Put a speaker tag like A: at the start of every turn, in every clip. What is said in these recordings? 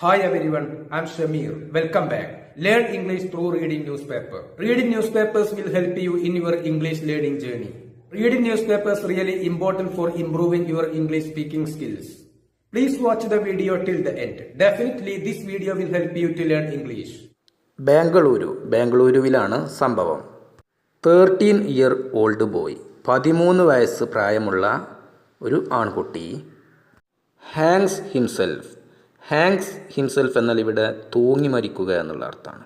A: Hi everyone, I'm Shamir. Welcome back. Learn English through reading newspaper. Reading newspapers will help you in your English learning journey. Reading newspapers really important for improving your English speaking skills. Please watch the video till the end. Definitely this video will help you to learn English.
B: ബാംഗ്ലൂരുവിലാണ് സംഭവം. 13-year-old boy, 13 വയസ്സ് പ്രായമുള്ള ഒരു ആൺകുട്ടി Hanks himself എന്നാൽ ഇവിടെ തൂങ്ങി മരിക്കുക എന്നുള്ള അർത്ഥമാണ്.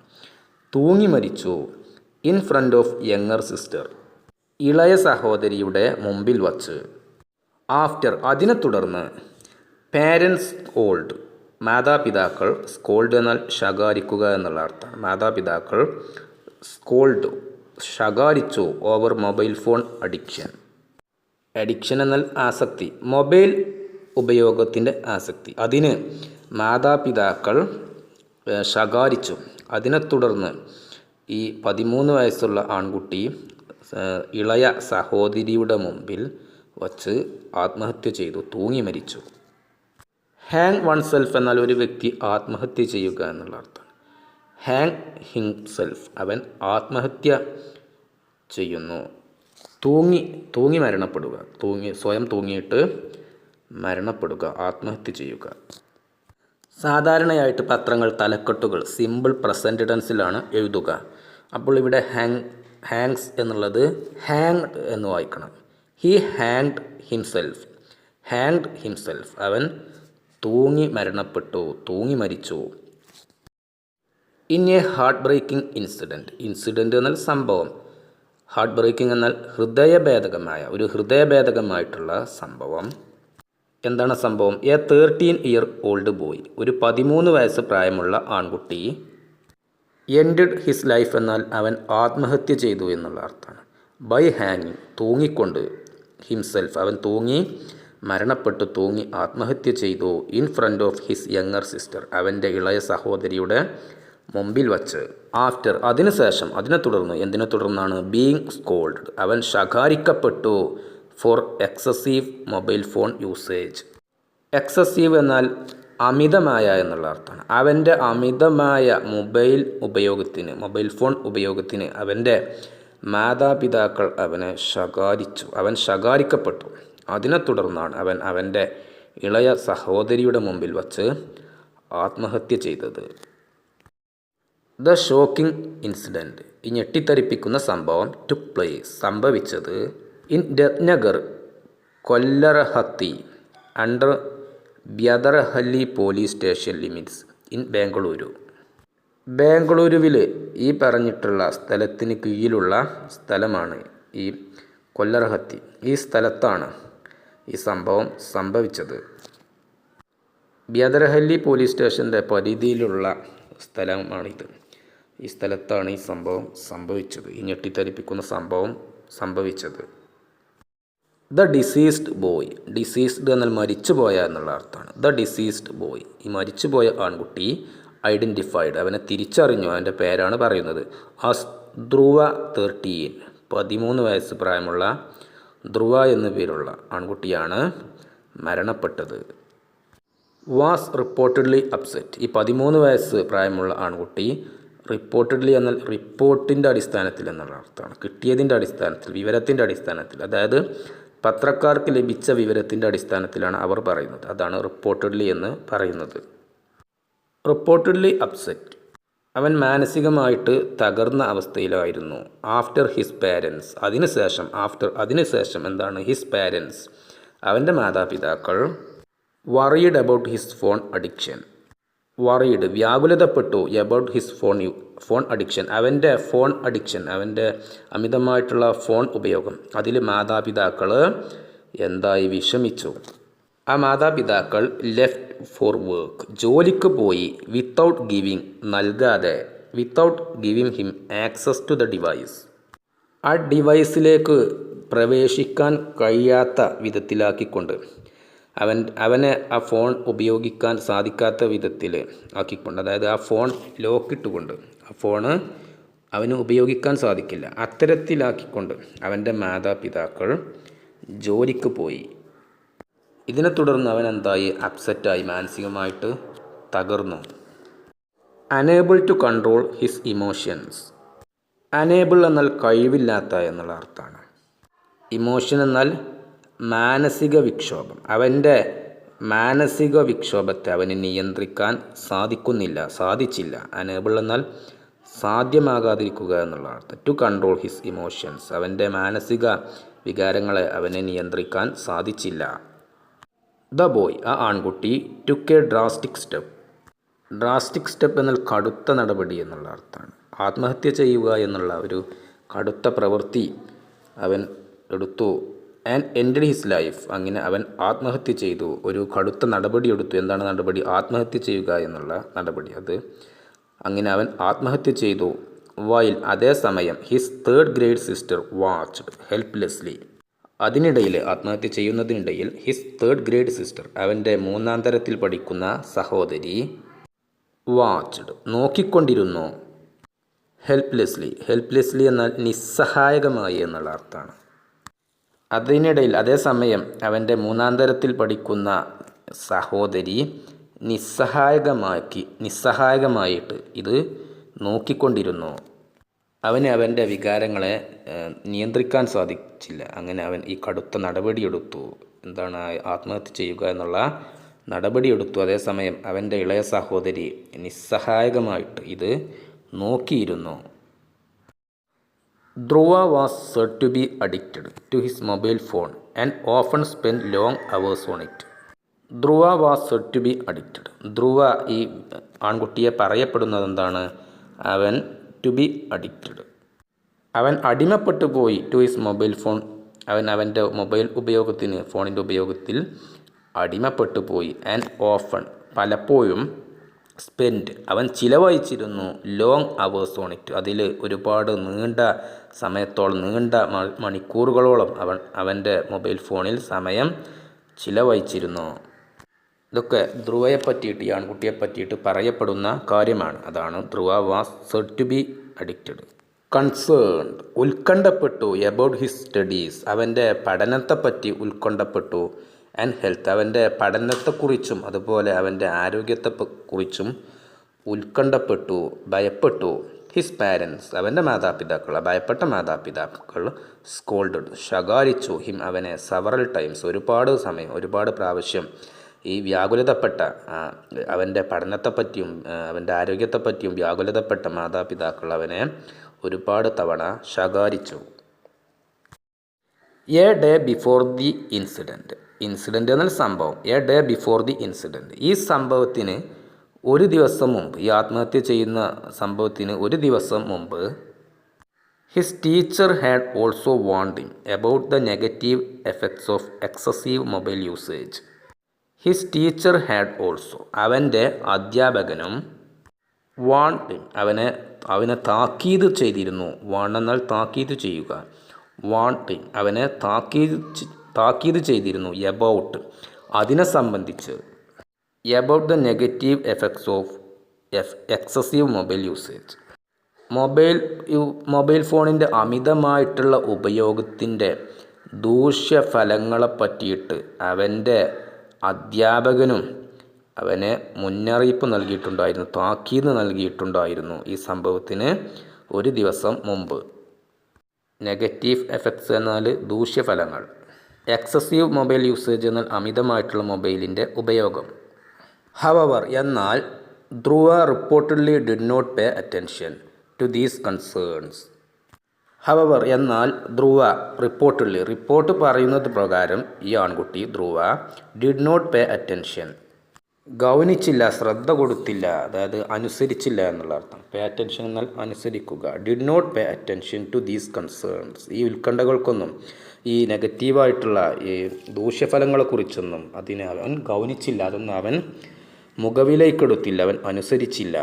B: തൂങ്ങി മരിച്ചു in front of younger sister, ഇളയ സഹോദരിയുടെ മുമ്പിൽ വച്ച്. ആഫ്റ്റർ അതിനെ തുടർന്ന്, പാരൻസ് സ്കോൾഡ് മാതാപിതാക്കൾ, സ്കോൾഡ് എന്നാൽ ശകാരിക്കുക എന്നുള്ള അർത്ഥമാണ്. മാതാപിതാക്കൾ സ്കോൾഡ് ശകാരിച്ചു ഓവർ മൊബൈൽ ഫോൺ അഡിക്ഷൻ എന്നാൽ ആസക്തി, മൊബൈൽ ഉപയോഗത്തിൻ്റെ ആസക്തി. അതിന് മാതാപിതാക്കൾ ശകാരിച്ചു. അതിനെ തുടർന്ന് ഈ 13 വയസ്സുള്ള ആൺകുട്ടി ഇളയ സഹോദരിയുടെ മുമ്പിൽ വച്ച് ആത്മഹത്യ ചെയ്തു, തൂങ്ങി മരിച്ചു. ഹാങ് വൺസെൽഫ് എന്നാൽ ഒരു വ്യക്തി ആത്മഹത്യ ചെയ്യുക എന്നുള്ള അർത്ഥം. ഹാങ് ഹിംസെൽഫ്, അവൻ ആത്മഹത്യ ചെയ്യുന്നു. തൂങ്ങി മരണപ്പെടുക, സ്വയം തൂങ്ങിയിട്ട് മരണപ്പെടുക, ആത്മഹത്യ ചെയ്യുക. സാധാരണയായിട്ട് പത്രങ്ങൾ തലക്കെട്ടുകൾ സിമ്പിൾ പ്രസൻറ്റ് ടെൻസിലാണ് എഴുതുക. അപ്പോൾ ഇവിടെ ഹാങ്സ് എന്നുള്ളത് ഹാങ്ഡ് എന്ന് വായിക്കണം. ഹി ഹാങ്ഡ് ഹിംസെൽഫ്, അവൻ തൂങ്ങി മരണപ്പെട്ടു, തൂങ്ങി മരിച്ചു. In a heart breaking incident എന്നാൽ സംഭവം, ഹാർട്ട് ബ്രേക്കിംഗ് എന്നാൽ ഹൃദയഭേദകമായിട്ടുള്ള സംഭവം. എന്താണ് സംഭവം? എ 13-year-old ബോയ്, ഒരു 13 വയസ്സ് പ്രായമുള്ള ആൺകുട്ടി എൻഡഡ് ഹിസ് ലൈഫ് എന്നാൽ അവൻ ആത്മഹത്യ ചെയ്തു എന്നുള്ള അർത്ഥമാണ്. ബൈ ഹാങ്ങിങ് തൂങ്ങിക്കൊണ്ട്, ഹിംസെൽഫ് അവൻ തൂങ്ങി മരണപ്പെട്ടു, തൂങ്ങി ആത്മഹത്യ ചെയ്തു. In front of his younger sister അവൻ്റെ ഇളയ സഹോദരിയുടെ മുമ്പിൽ വച്ച്. ആഫ്റ്റർ അതിനുശേഷം, അതിനെ തുടർന്ന്, എന്തിനെ തുടർന്നാണ്? ബീയിങ് സ്കോൾഡ് അവൻ ശകാരിക്കപ്പെട്ടു for excessive mobile phone usage. Excessive എന്നാൽ അമിതമായ എന്നുള്ള അർത്ഥമാണ്. അവൻ്റെ അമിതമായ മൊബൈൽ ഫോൺ ഉപയോഗത്തിന് അവൻ്റെ മാതാപിതാക്കൾ അവനെ ശകാരിച്ചു, അവൻ ശകാരിക്കപ്പെട്ടു. അതിനെ തുടർന്നാണ് അവൻ അവൻ്റെ ഇളയ സഹോദരിയുടെ മുമ്പിൽ വച്ച് ആത്മഹത്യ ചെയ്തത്. ദ ഷോക്കിംഗ് ഇൻസിഡൻറ്റ്, ഈ ഞെട്ടിത്തരിപ്പിക്കുന്ന സംഭവം ടുക്ക് പ്ലേസ് സംഭവിച്ചത് in Ratnagar Kollarahatti under Byadarahalli police station limits in ബാംഗ്ലൂരുവിൽ ഈ പറഞ്ഞിട്ടുള്ള സ്ഥലത്തിന് കീഴിലുള്ള സ്ഥലമാണ് ഈ കൊല്ലറഹത്തി. ഈ സ്ഥലത്താണ് ഈ സംഭവം സംഭവിച്ചത്. ബ്യദർഹള്ളി പോലീസ് സ്റ്റേഷൻ്റെ പരിധിയിലുള്ള സ്ഥലമാണിത്. ഈ സ്ഥലത്താണ് ഈ സംഭവം സംഭവിച്ചത്, ഈ ഞെട്ടിത്തരിപ്പിക്കുന്ന സംഭവം സംഭവിച്ചത്. ദ ഡിസീസ്ഡ് ബോയ്, ഡിസീസ്ഡ് എന്നാൽ മരിച്ചുപോയ എന്നുള്ള അർത്ഥമാണ്. ദ ഡിസീസ്ഡ് ബോയ്, ഈ മരിച്ചുപോയ ആൺകുട്ടി ഐഡൻറ്റിഫൈഡ് അവനെ തിരിച്ചറിഞ്ഞു, അവൻ്റെ പേരാണ് പറയുന്നത്. ആസ് ധ്രുവ 13 വയസ്സ് പ്രായമുള്ള ധ്രുവ എന്നു പേരുള്ള ആൺകുട്ടിയാണ് മരണപ്പെട്ടത്. വാസ് റിപ്പോർട്ടഡ്ലി അപ്സെറ്റ്, ഈ 13 വയസ്സ് പ്രായമുള്ള ആൺകുട്ടി റിപ്പോർട്ടഡ്ലി എന്നാൽ റിപ്പോർട്ടിൻ്റെ അടിസ്ഥാനത്തിൽ എന്നുള്ള അർത്ഥമാണ്. കിട്ടിയതിൻ്റെ അടിസ്ഥാനത്തിൽ, വിവരത്തിൻ്റെ അടിസ്ഥാനത്തിൽ, അതായത് പത്രക്കാർക്ക് ലഭിച്ച വിവരത്തിൻ്റെ അടിസ്ഥാനത്തിലാണ് അവർ പറയുന്നത്. അതാണ് റിപ്പോർട്ടഡ്ലി എന്ന് പറയുന്നത്. റിപ്പോർട്ടഡ്ലി അപ്സെറ്റ്, അവൻ മാനസികമായിട്ട് തകർന്ന അവസ്ഥയിലായിരുന്നു. ആഫ്റ്റർ ഹിസ് പാരൻസ്, അതിനുശേഷം എന്താണ്? ഹിസ് പാരൻസ് അവൻ്റെ മാതാപിതാക്കൾ worried about his phone addiction, വ്യാകുലതപ്പെട്ടു, എബൌട്ട് ഹിസ് ഫോൺ അഡിക്ഷൻ അവൻ്റെ അമിതമായിട്ടുള്ള ഫോൺ ഉപയോഗം. അതിൽ മാതാപിതാക്കൾ എന്തായി? വിഷമിച്ചു. ആ മാതാപിതാക്കൾ ലെഫ്റ്റ് ഫോർ വർക്ക്, ജോലിക്ക് പോയി, without giving him access to the device, ആ ഡിവൈസിലേക്ക് പ്രവേശിക്കാൻ കഴിയാത്ത വിധത്തിലാക്കിക്കൊണ്ട്, അവനെ ആ ഫോൺ ഉപയോഗിക്കാൻ സാധിക്കാത്ത വിധത്തിൽ ആക്കിക്കൊണ്ട്, അതായത് ആ ഫോൺ ലോക്കിട്ടുകൊണ്ട് ആ ഫോണ് അവന് ഉപയോഗിക്കാൻ സാധിക്കില്ല, അത്തരത്തിലാക്കിക്കൊണ്ട് അവൻ്റെ മാതാപിതാക്കൾ ജോലിക്ക് പോയി. ഇതിനെ തുടർന്ന് അവൻ എന്തായി? അപ്സെറ്റായി, മാനസികമായിട്ട് തകർന്നു. Unable to control his emotions. Unable എന്നാൽ കഴിവില്ലാത്ത എന്നുള്ള അർത്ഥമാണ്. ഇമോഷൻ എന്നാൽ മാനസിക വിക്ഷോഭം. അവൻ്റെ മാനസിക വിക്ഷോഭത്തെ അവന് നിയന്ത്രിക്കാൻ സാധിച്ചില്ല. അനേബിൾ എന്നാൽ സാധ്യമാകാതിരിക്കുക എന്നുള്ള അർത്ഥം. ടു കൺട്രോൾ ഹിസ് ഇമോഷൻസ്, അവൻ്റെ മാനസിക വികാരങ്ങളെ അവനെ നിയന്ത്രിക്കാൻ സാധിച്ചില്ല. ദ ബോയ്, ആ ആൺകുട്ടി, took A drastic step. Drastic step എന്നാൽ കടുത്ത നടപടി എന്നുള്ള അർത്ഥമാണ്. ആത്മഹത്യ ചെയ്യുക എന്നുള്ള ഒരു കടുത്ത പ്രവൃത്തി അവൻ എടുത്തു. ആൻഡ് എൻഡഡ് ഹിസ് ലൈഫ്, അങ്ങനെ അവൻ ആത്മഹത്യ ചെയ്തു. ഒരു കടുത്ത നടപടി എടുത്തു. എന്താണ് നടപടി? ആത്മഹത്യ ചെയ്യുക എന്നുള്ള നടപടി. അങ്ങനെ അവൻ ആത്മഹത്യ ചെയ്തു. വൈൽ, അതേസമയം, his third grade sister watched helplessly. അതിനിടയിൽ, ആത്മഹത്യ ചെയ്യുന്നതിനിടയിൽ, ഹിസ് തേർഡ് ഗ്രേഡ് സിസ്റ്റർ, അവൻ്റെ 3-ാം തരത്തിൽ പഠിക്കുന്ന സഹോദരി, വാച്ച്ഡ് നോക്കിക്കൊണ്ടിരുന്നു. ഹെൽപ്ലെസ്ലി എന്നാൽ നിസ്സഹായകമായി എന്നുള്ള അർത്ഥമാണ്. അതിനിടയിൽ, അതേസമയം, അവൻ്റെ 3-ാം തരത്തിൽ പഠിക്കുന്ന സഹോദരി നിസ്സഹായകമായിട്ട് ഇത് നോക്കിക്കൊണ്ടിരുന്നു. അവന് അവൻ്റെ വികാരങ്ങളെ നിയന്ത്രിക്കാൻ സാധിച്ചില്ല. അങ്ങനെ അവൻ ഈ കടുത്ത നടപടിയെടുത്തു. എന്താണ്? ആത്മഹത്യ ചെയ്യുക എന്നുള്ള നടപടിയെടുത്തു. അതേസമയം അവൻ്റെ ഇളയ സഹോദരി നിസ്സഹായകമായിട്ട് ഇത് നോക്കിയിരുന്നു. Dhruva was said to be addicted to his mobile phone and often spend long hours on it. Dhruva was said to be addicted. Dhruva, ഈ ആൺകുട്ടിയെ പറയപ്പെടുന്നത് എന്താണ്? അവൻ ടു ബി അഡിക്റ്റഡ്, അവൻ അടിമപ്പെട്ടു പോയി. ടു ഹിസ് മൊബൈൽ ഫോൺ, അവൻ അവൻ്റെ ഫോണിൻ്റെ ഉപയോഗത്തിൽ അടിമപ്പെട്ടു പോയി. ആൻഡ് ഓഫൺ, പലപ്പോഴും, സ്പെൻഡ്, അവൻ ചിലവഴിച്ചിരുന്നു. ലോങ് അവേഴ്സ് ഓൺ ഇറ്റ്, അതിൽ ഒരുപാട് നീണ്ട മണിക്കൂറുകളോളം അവൻ്റെ മൊബൈൽ ഫോണിൽ സമയം ചിലവഴിച്ചിരുന്നു. ഇതൊക്കെ ധ്രുവയെ പറ്റിയിട്ട്, ഈ ആൺകുട്ടിയെ പറ്റിയിട്ട് പറയപ്പെടുന്ന കാര്യമാണ്. അതാണ് Dhruva was said to be addicted. Concerned, ഉത്കണ്ഠപ്പെട്ടു. എബൌട്ട് ഹിസ് സ്റ്റഡീസ്, അവൻ്റെ പഠനത്തെപ്പറ്റി ഉത്കണ്ഠപ്പെട്ടു. ആൻഡ് ഹെൽത്ത്, അവൻ്റെ പഠനത്തെക്കുറിച്ചും അതുപോലെ അവൻ്റെ ആരോഗ്യത്തെക്കുറിച്ചും ഉത്കണ്ഠപ്പെട്ടു, ഭയപ്പെട്ടു. ഹിസ് പാരൻസ്, അവൻ്റെ മാതാപിതാക്കൾ, ഭയപ്പെട്ട മാതാപിതാക്കൾ, സ്കോൾഡഡ്, ശകാരിച്ചു. ഹിം, അവനെ, സെവറൽ ടൈംസ്, ഒരുപാട് പ്രാവശ്യം. ഈ വ്യാകുലതപ്പെട്ട, അവൻ്റെ പഠനത്തെപ്പറ്റിയും അവൻ്റെ ആരോഗ്യത്തെപ്പറ്റിയും വ്യാകുലതപ്പെട്ട മാതാപിതാക്കൾ അവനെ ഒരുപാട് തവണ ശകാരിച്ചു. A day before the incident. Incident എന്നാൽ സംഭവം. A day before the incident, ഈ സംഭവത്തിന് ഒരു ദിവസം മുമ്പ്, ഈ ആത്മഹത്യ ചെയ്യുന്ന സംഭവത്തിന് ഒരു ദിവസം മുമ്പ്, his teacher had also warned him about the negative effects of excessive mobile usage. His teacher had also, അവൻ്റെ അധ്യാപകനും, വാൺഡ് ഹിം, അവനെ താക്കീത് ചെയ്തിരുന്നു. വാൺ എന്നാൽ താക്കീത് ചെയ്യുക. വാൺഡ് ഹിം, അവനെ താക്കീത് ചെയ്തിരുന്നു. എബൌട്ട്, അതിനെ സംബന്ധിച്ച്. About the negative effects of excessive mobile usage. Mobile ഫോണിൻ്റെ അമിതമായിട്ടുള്ള ഉപയോഗത്തിൻ്റെ ദൂഷ്യഫലങ്ങളെ പറ്റിയിട്ട് അവൻ്റെ അധ്യാപകനും അവനെ മുന്നറിയിപ്പ് നൽകിയിട്ടുണ്ടായിരുന്നു, താക്കീത് നൽകിയിട്ടുണ്ടായിരുന്നു ഈ സംഭവത്തിന് ഒരു ദിവസം മുമ്പ്. നെഗറ്റീവ് എഫക്ട്സ് എന്നാൽ ദൂഷ്യഫലങ്ങൾ. എക്സസീവ് മൊബൈൽ യൂസേജ് എന്നാൽ അമിതമായിട്ടുള്ള മൊബൈലിൻ്റെ ഉപയോഗം. ഹവവർ, എന്നാൽ, Dhruva reportedly did not pay attention to these concerns. However, എന്നാൽ, ധ്രുവ റിപ്പോർട്ട് പറയുന്നത് പ്രകാരം ഈ ആൺകുട്ടി Dhruva did not pay attention, ഗൗനിച്ചില്ല, ശ്രദ്ധ കൊടുത്തില്ല, അതായത് അനുസരിച്ചില്ല എന്നുള്ള അർത്ഥം. പേ അറ്റൻഷൻ എന്നാൽ അനുസരിക്കുക. Did not pay attention to these concerns, ഈ ഉത്കണ്ഠകൾക്കൊന്നും, ഈ നെഗറ്റീവായിട്ടുള്ള ഈ ദൂഷ്യഫലങ്ങളെക്കുറിച്ചൊന്നും അതിനെ അവൻ ഗൗനിച്ചില്ല, അതൊന്നും അവൻ മുഖവിലേക്കെടുത്തില്ല, അവൻ അനുസരിച്ചില്ല.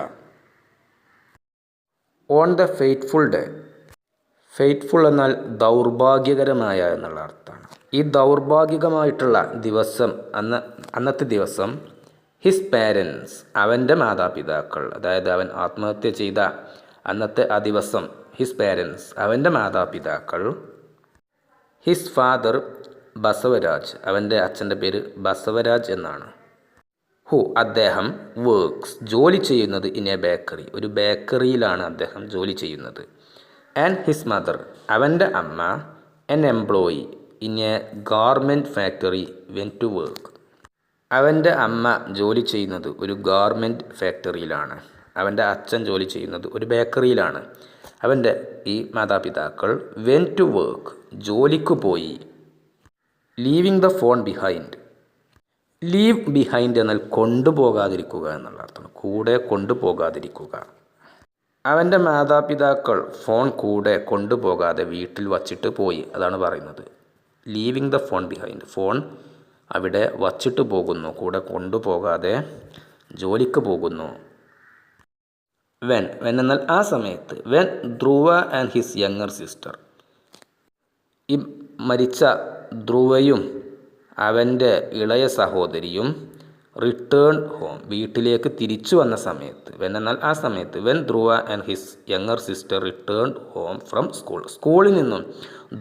B: On the fateful day. Fateful എന്നാൽ ദൗർഭാഗ്യകരമായ എന്നുള്ള അർത്ഥമാണ്. ഈ ദൗർഭാഗ്യകമായിട്ടുള്ള ദിവസം, അന്നത്തെ ദിവസം, ഹിസ് പാരൻസ്, അവൻ്റെ മാതാപിതാക്കൾ, അതായത് അവൻ ആത്മഹത്യ ചെയ്ത അന്നത്തെ ആ ദിവസം, ഹിസ് പാരൻസ്, അവൻ്റെ മാതാപിതാക്കൾ, ഹിസ് ഫാദർ ബസവരാജ്, അവൻ്റെ അച്ഛൻ്റെ പേര് ബസവരാജ് എന്നാണ്. അദ്ദേഹം വർക്ക്സ് ജോലി ചെയ്യുന്നത് ഇൻ എ ബേക്കറി ഒരു ബേക്കറിയിലാണ് അദ്ദേഹം ജോലി ചെയ്യുന്നത്. ആൻഡ് ഹിസ് മദർ അവൻ്റെ അമ്മ an employee in a garment factory went to work അവൻ്റെ അമ്മ ജോലി ചെയ്യുന്നത് ഒരു ഗാർമെൻറ്റ് ഫാക്ടറിയിലാണ്. അവൻ്റെ അച്ഛൻ ജോലി ചെയ്യുന്നത് ഒരു ബേക്കറിയിലാണ്. അവൻ്റെ ഈ മാതാപിതാക്കൾ വെൻ ടു വർക്ക് ജോലിക്ക് പോയി. Living the phone behind leave behind എന്നാൽ കൊണ്ടുപോകാതിരിക്കുക എന്നുള്ള അർത്ഥം. കൂടെ കൊണ്ടുപോകാതിരിക്കുക. അവൻ്റെ മാതാപിതാക്കൾ ഫോൺ കൂടെ കൊണ്ടുപോകാതെ വീട്ടിൽ വച്ചിട്ട് പോയി. അതാണ് പറയുന്നത്. Living the phone behind phone അവിടെ വച്ചിട്ട് പോകുന്നു, കൂടെ കൊണ്ടുപോകാതെ ജോലിക്ക് പോകുന്നു. വെൻ എന്നാൽ ആ സമയത്ത്. When Dhruva and his younger sister ഈ മരിച്ച ധ്രുവയും അവൻ്റെ ഇളയ സഹോദരിയും റിട്ടേൺ ഹോം വീട്ടിലേക്ക് തിരിച്ചു വന്ന സമയത്ത്. വെൻ എന്നാൽ ആ സമയത്ത്. When Dhruva and his younger sister return home from സ്കൂളിൽ നിന്നും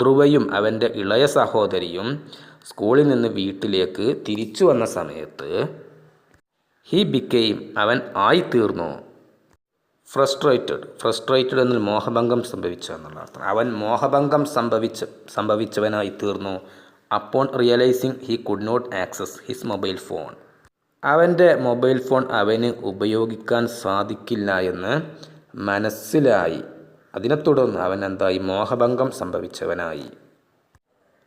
B: ധ്രുവയും അവൻ്റെ ഇളയ സഹോദരിയും സ്കൂളിൽ നിന്ന് വീട്ടിലേക്ക് തിരിച്ചു വന്ന സമയത്ത് ഹി ബിക്കെയിം അവൻ ആയിത്തീർന്നു. ഫ്രസ്ട്രേറ്റഡ് എന്നാൽ മോഹഭംഗം സംഭവിച്ച എന്നുള്ള അർത്ഥം. അവൻ മോഹഭംഗം സംഭവിച്ചവനായി തീർന്നു. Upon realising he could not access his mobile phone അവൻ്റെ മൊബൈൽ ഫോൺ അവന് ഉപയോഗിക്കാൻ സാധിക്കില്ല എന്ന് മനസ്സിലായി. അതിനെ തുടർന്ന് അവൻ എന്തായി? മോഹഭംഗം സംഭവിച്ചവനായി.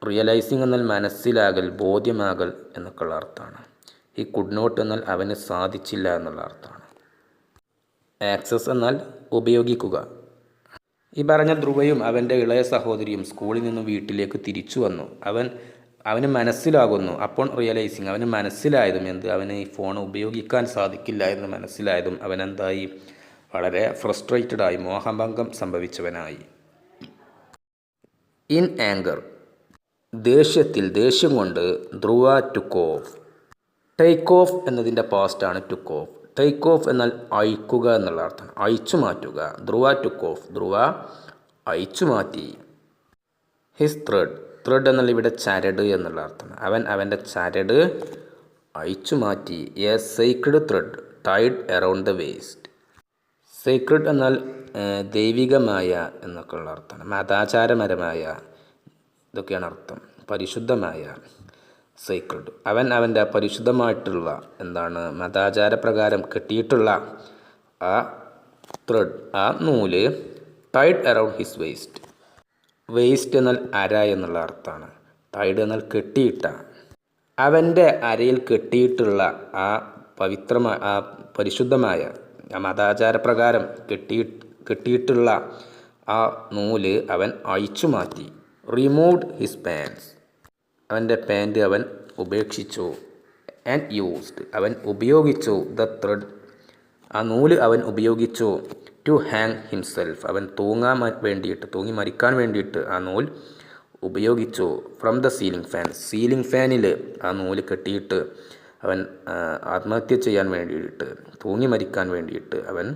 B: റിയലൈസിങ് എന്നാൽ മനസ്സിലാകൽ, ബോധ്യമാകൽ എന്നൊക്കെയുള്ള അർത്ഥമാണ്. ഈ കുഡ് നോട്ട് എന്നാൽ അവന് സാധിച്ചില്ല എന്നുള്ള അർത്ഥമാണ്. ആക്സസ് എന്നാൽ ഉപയോഗിക്കുക. ഈ പറഞ്ഞ ധ്രുവയും അവൻ്റെ ഇളയ സഹോദരിയും സ്കൂളിൽ നിന്നും വീട്ടിലേക്ക് തിരിച്ചു വന്നു. അവന് മനസ്സിലാകുന്നു. അപ്പോൾ റിയലൈസിങ് അവന് മനസ്സിലായതും അവന് ഈ ഫോൺ ഉപയോഗിക്കാൻ സാധിക്കില്ല എന്ന് മനസ്സിലായതും അവനെന്തായി? വളരെ ഫ്രസ്ട്രേറ്റഡായി, മോഹഭംഗം സംഭവിച്ചവനായി. ഇൻ ആങ്കർ ദേഷ്യം കൊണ്ട് ധ്രുവ ടുക്ക് ഓഫ്. ടേക്ക് ഓഫ് എന്നതിൻ്റെ പാസ്റ്റാണ് ടുക്ക് ഓഫ്. ടേക്ക് ഓഫ് എന്നാൽ അയക്കുക എന്നുള്ള അർത്ഥം. അയച്ചു മാറ്റുക. ധ്രുവ ടുക്ക് ഓഫ് ധ്രുവ അയച്ചു മാറ്റി. ഹിസ് ത്രെഡ് എന്നാൽ ഇവിടെ ചരട് എന്നുള്ള അർത്ഥം. അവൻ്റെ ചരട് അയച്ചു മാറ്റി. A sacred thread tied around the waist. Sacred എന്നാൽ ദൈവികമായ എന്നൊക്കെയുള്ള അർത്ഥമാണ്. മതാചാരപരമായ ഇതൊക്കെയാണ് അർത്ഥം. പരിശുദ്ധമായ. സേക്രഡ് അവൻ്റെ പരിശുദ്ധമായിട്ടുള്ള മതാചാരപ്രകാരം കെട്ടിയിട്ടുള്ള ആ ത്രെഡ്, ആ നൂല് tied around his waist. Waist എന്നാൽ അര എന്നുള്ള അർത്ഥമാണ്. ടൈഡ് എന്നാൽ കെട്ടിയിട്ട. അവൻ്റെ അരയിൽ കെട്ടിയിട്ടുള്ള ആ പരിശുദ്ധമായ മതാചാരപ്രകാരം കെട്ടിയിട്ടുള്ള ആ നൂല് അവൻ അഴിച്ചു മാറ്റി. റിമൂവ്ഡ് ഹിസ് പാൻസ് അവൻ്റെ പാൻറ് അവൻ ഉപേക്ഷിച്ചു. ആൻഡ് യൂസ്ഡ് അവൻ ഉപയോഗിച്ചു. ദ ത്രെഡ് ആ നൂല് അവൻ ഉപയോഗിച്ചു. ടു ഹാങ് ഹിംസെൽഫ് അവൻ തൂങ്ങി മരിക്കാൻ വേണ്ടിയിട്ട് ആ നൂൽ ഉപയോഗിച്ചു. ഫ്രം ദ സീലിംഗ് ഫാനിൽ ആ നൂല് കെട്ടിയിട്ട് അവൻ ആത്മഹത്യ ചെയ്യാൻ വേണ്ടിയിട്ട്, തൂങ്ങി മരിക്കാൻ വേണ്ടിയിട്ട് അവൻ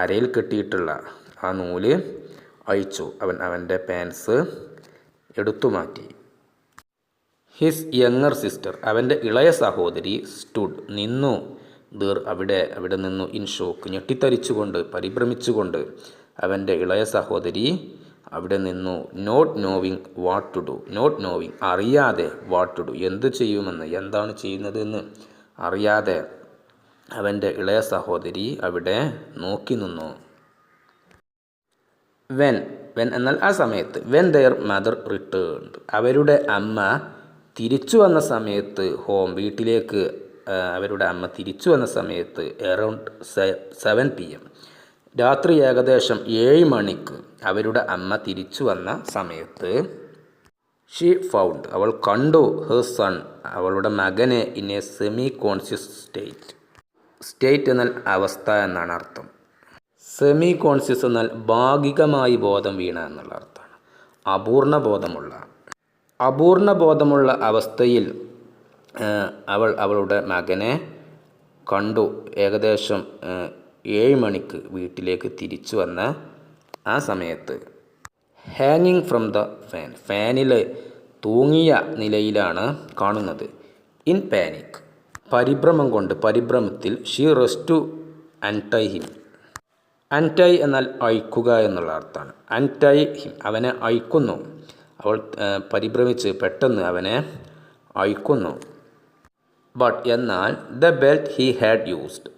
B: അരയിൽ കെട്ടിയിട്ടുള്ള ആ നൂല് അഴിച്ചു. അവൻ്റെ പാൻസ് എടുത്തു മാറ്റി. ഹിസ് യങ്ങർ സിസ്റ്റർ അവൻ്റെ ഇളയ സഹോദരി സ്റ്റുഡ് നിന്നു. അവിടെ നിന്നു. ഇൻ ഷോക്ക് ഞെട്ടിത്തരിച്ചുകൊണ്ട്, പരിഭ്രമിച്ചുകൊണ്ട് അവൻ്റെ ഇളയ സഹോദരി അവിടെ നിന്നു. Not knowing what to do അറിയാതെ വാട്ട് ടു ഡു എന്ത് ചെയ്യുമെന്ന്, എന്താണ് ചെയ്യുന്നതെന്ന് അറിയാതെ അവൻ്റെ ഇളയ സഹോദരി അവിടെ നോക്കി നിന്നു. വെൻ എന്നാൽ ആ സമയത്ത്. വെൻ ദെയർ മദർ റിട്ടേൺഡ് അവരുടെ അമ്മ തിരിച്ചു വന്ന സമയത്ത്. വീട്ടിലേക്ക് അവരുടെ അമ്മ തിരിച്ചു വന്ന സമയത്ത്. അറൗണ്ട് 7 PM രാത്രി ഏകദേശം 7 മണിക്ക് അവരുടെ അമ്മ തിരിച്ചു വന്ന സമയത്ത്. ഷീ ഫൗണ്ട് അവൾ കണ്ടു. ഹെർ സൺ അവളുടെ മകനെ in A semi conscious state എന്നാൽ അവസ്ഥ എന്നാണ് അർത്ഥം. സെമി കോൺഷ്യസ് എന്നാൽ ഭാഗികമായി ബോധം വീണ എന്നുള്ള അർത്ഥമാണ്. അപൂർണ ബോധമുള്ള അവസ്ഥയിൽ അവളുടെ മകനെ കണ്ടു. ഏകദേശം 7 മണിക്ക് വീട്ടിലേക്ക് തിരിച്ചു വന്ന ആ സമയത്ത്. ഹാങ്ങിങ് ഫ്രം ദ ഫാനിൽ തൂങ്ങിയ നിലയിലാണ് കാണുന്നത്. ഇൻ പാനിക് പരിഭ്രമത്തിൽ she rush to untie him. Untie എന്നാൽ അഴിക്കുക എന്നുള്ള അർത്ഥമാണ്. അൺടൈ ഹിം, അവനെ അഴിക്കുന്നു. അവൾ പരിഭ്രമിച്ച് പെട്ടെന്ന് അവനെ അഴിക്കുന്നു. ബട്ട് എന്നാൽ the belt he had used,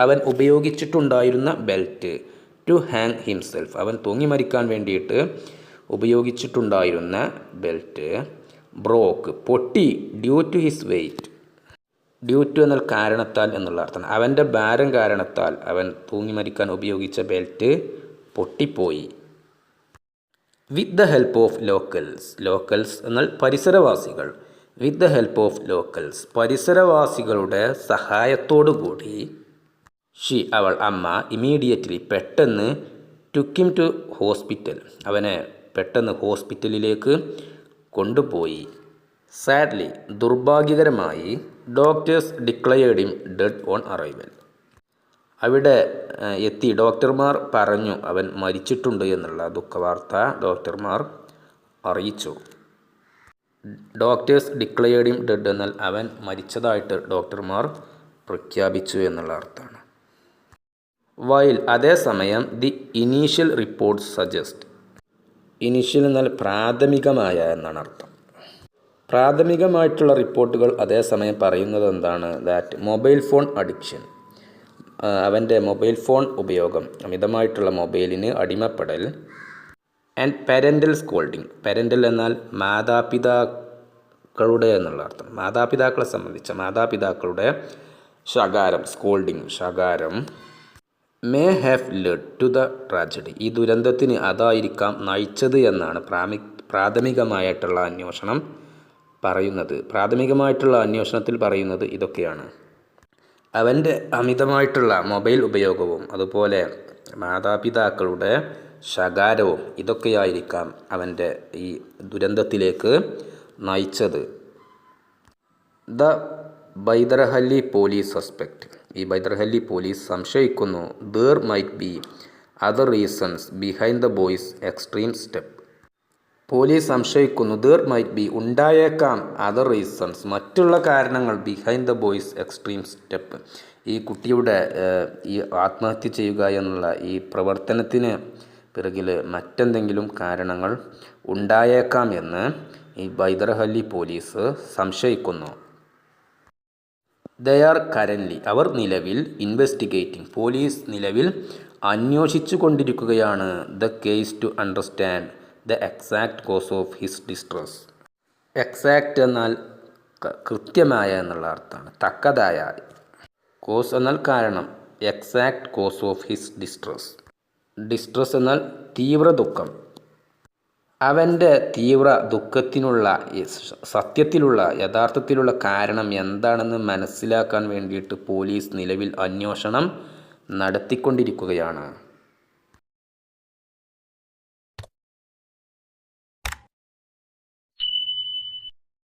B: അവൻ ഉപയോഗിച്ചിട്ടുണ്ടായിരുന്ന ബെൽറ്റ്, ടു ഹാങ് ഹിംസെൽഫ്, അവൻ തൂങ്ങി മരിക്കാൻ വേണ്ടിയിട്ട് ഉപയോഗിച്ചിട്ടുണ്ടായിരുന്ന ബെൽറ്റ്, ബ്രോക്ക്, പൊട്ടി, due to his weight. Due to എന്നാൽ കാരണത്താൽ എന്നുള്ള അർത്ഥം. അവൻ്റെ ഭാരം കാരണത്താൽ അവൻ തൂങ്ങി മരിക്കാൻ ഉപയോഗിച്ച ബെൽറ്റ് പൊട്ടിപ്പോയി. With the help of locals എന്നാൽ പരിസരവാസികൾ. With the help of locals, പരിസരവാസികളുടെ സഹായത്തോടു കൂടി, ഷീ അവൾ, അമ്മ, ഇമീഡിയറ്റ്ലി പെട്ടെന്ന്, ടുക്ക് ഹിം ടു ഹോസ്പിറ്റൽ, അവനെ പെട്ടെന്ന് ഹോസ്പിറ്റലിലേക്ക് കൊണ്ടുപോയി. സാഡ്ലി, ദുർഭാഗ്യകരമായി, doctors declared him dead on arrival, അവിടെ എത്തി ഡോക്ടർമാർ പറഞ്ഞു അവൻ മരിച്ചിട്ടുണ്ട് എന്നുള്ള ദുഃഖവാർത്ത ഡോക്ടർമാർ അറിയിച്ചു. ഡോക്ടേഴ്സ് ഡിക്ലയേർഡ് ഹിം ഡെഡ് എന്നാൽ അവൻ മരിച്ചതായിട്ട് ഡോക്ടർമാർ പ്രഖ്യാപിച്ചു എന്നുള്ള അർത്ഥമാണ്. വൈൽ, അതേസമയം, the initial report suggest, initial എന്നാൽ പ്രാഥമികമായ എന്നാണ് അർത്ഥം. പ്രാഥമികമായിട്ടുള്ള റിപ്പോർട്ടുകൾ അതേസമയം പറയുന്നത് എന്താണ്? ദാറ്റ് മൊബൈൽ ഫോൺ അഡിക്ഷൻ, അവൻ്റെ മൊബൈൽ ഫോൺ ഉപയോഗം, അമിതമായിട്ടുള്ള മൊബൈലിന് അടിമപ്പെടൽ, ആൻഡ് പാരൻ്റൽ സ്കോൾഡിങ്, പാരൻ്റൽ എന്നാൽ മാതാപിതാക്കളുടെ എന്നുള്ള അർത്ഥം, മാതാപിതാക്കളെ സംബന്ധിച്ച മാതാപിതാക്കളുടെ ശകാരം, സ്കോൾഡിങ്, ശകാരം, may have led to the tragedy, ഈ ദുരന്തത്തിന് അതായിരിക്കാം നയിച്ചത് എന്നാണ് പ്രാഥമികമായിട്ടുള്ള അന്വേഷണം പറയുന്നത്. പ്രാഥമികമായിട്ടുള്ള അന്വേഷണത്തിൽ പറയുന്നത് ഇതൊക്കെയാണ്. അവൻ്റെ അമിതമായിട്ടുള്ള മൊബൈൽ ഉപയോഗവും അതുപോലെ മാതാപിതാക്കളുടെ ശകാരവും ഇതൊക്കെയായിരിക്കാം അവൻ്റെ ഈ ദുരന്തത്തിലേക്ക് നയിച്ചത്. ദ ബൈദർഹല്ലി പോലീസ് സസ്പെക്ട്, ഈ ബൈദർഹല്ലി പോലീസ് സംശയിക്കുന്നു, there might be other reasons behind the boys extreme step, police സംശയിക്കുന്നു, ദർ മൈറ്റ് ബി ഉണ്ടായേക്കാം, അതർ റീസൺസ് മറ്റുള്ള കാരണങ്ങൾ, behind the boys extreme step, ഈ കുട്ടിയുടെ ഈ ആത്മഹത്യ ചെയ്യുക എന്നുള്ള ഈ പ്രവർത്തനത്തിന് പിറകിൽ മറ്റെന്തെങ്കിലും കാരണങ്ങൾ ഉണ്ടായേക്കാം എന്ന് ഈ ബൈദർഹല്ലി പോലീസ് സംശയിക്കുന്നു. ദേ ആർ കറൻലി, അവർ നിലവിൽ, ഇൻവെസ്റ്റിഗേറ്റിംഗ്, പോലീസ് നിലവിൽ അന്വേഷിച്ചു കൊണ്ടിരിക്കുകയാണ്, the case to understand the exact cause of his distress. Exact എന്നാൽ കൃത്യമായ എന്നുള്ള അർത്ഥമാണ്, തക്കതായ. കോസ് എന്നാൽ കാരണം, exact cause of his distress. Distress എന്നാൽ തീവ്ര ദുഃഖം. അവൻ്റെ തീവ്ര ദുഃഖത്തിനുള്ള സത്യത്തിലുള്ള യഥാർത്ഥത്തിലുള്ള കാരണം എന്താണെന്ന് മനസ്സിലാക്കാൻ വേണ്ടിയിട്ട് പോലീസ് നിലവിൽ അന്വേഷണം നടത്തിക്കൊണ്ടിരിക്കുകയാണ്.